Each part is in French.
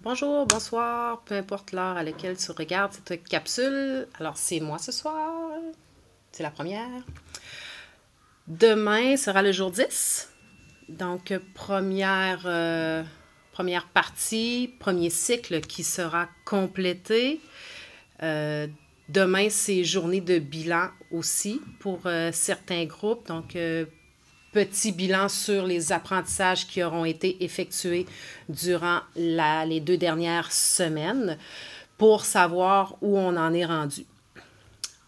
Bonjour, bonsoir, peu importe l'heure à laquelle tu regardes cette capsule. Alors, c'est moi ce soir. C'est la première. Demain sera le jour 10. Donc, première partie, premier cycle qui sera complété. Demain, c'est journée de bilan aussi pour certains groupes. Donc, petit bilan sur les apprentissages qui auront été effectués durant les 2 dernières semaines pour savoir où on en est rendu.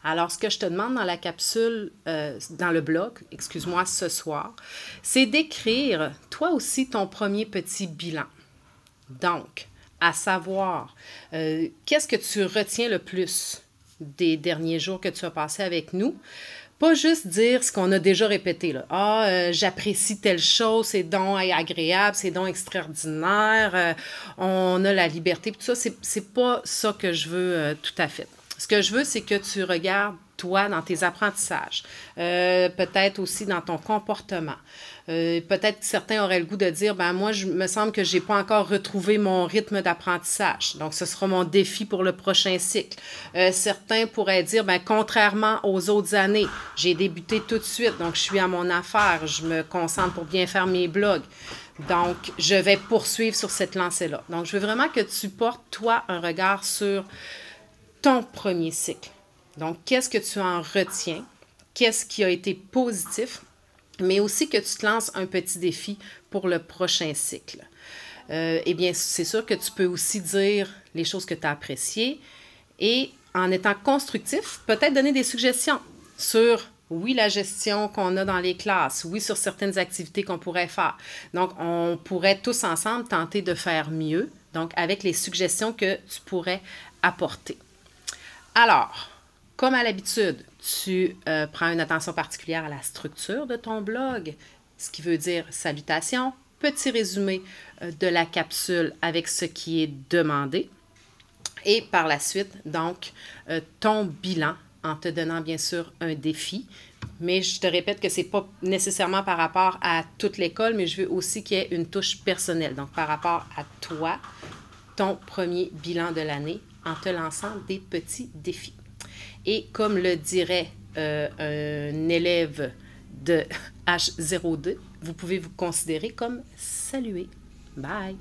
Alors, ce que je te demande dans la capsule, dans le blog, excuse-moi, ce soir, c'est d'écrire toi aussi ton premier petit bilan. Donc, à savoir, qu'est-ce que tu retiens le plus des derniers jours que tu as passés avec nous? Pas juste dire ce qu'on a déjà répété, là. Ah, j'apprécie telle chose, c'est donc agréable, c'est donc extraordinaire, on a la liberté. Tout ça, c'est pas ça que je veux tout à fait. Ce que je veux, c'est que tu regardes, toi, dans tes apprentissages, peut-être aussi dans ton comportement. Peut-être que certains auraient le goût de dire, ben moi, me semble que je n'ai pas encore retrouvé mon rythme d'apprentissage. Donc, ce sera mon défi pour le prochain cycle. Certains pourraient dire, ben contrairement aux autres années, j'ai débuté tout de suite, donc je suis à mon affaire, je me concentre pour bien faire mes blogs. Donc, je vais poursuivre sur cette lancée-là. Donc, je veux vraiment que tu portes, toi, un regard sur ton premier cycle. Donc, qu'est-ce que tu en retiens? Qu'est-ce qui a été positif? Mais aussi que tu te lances un petit défi pour le prochain cycle. Eh bien, c'est sûr que tu peux aussi dire les choses que tu as appréciées et en étant constructif, peut-être donner des suggestions sur, oui, la gestion qu'on a dans les classes, oui, sur certaines activités qu'on pourrait faire. Donc, on pourrait tous ensemble tenter de faire mieux, donc avec les suggestions que tu pourrais apporter. Alors, comme à l'habitude, tu prends une attention particulière à la structure de ton blog, ce qui veut dire salutations, petit résumé de la capsule avec ce qui est demandé. Et par la suite, donc, ton bilan en te donnant bien sûr un défi. Mais je te répète que ce n'est pas nécessairement par rapport à toute l'école, mais je veux aussi qu'il y ait une touche personnelle. Donc, par rapport à toi, ton premier bilan de l'année en te lançant des petits défis. Et comme le dirait un élève de H02, vous pouvez vous considérer comme salué. Bye!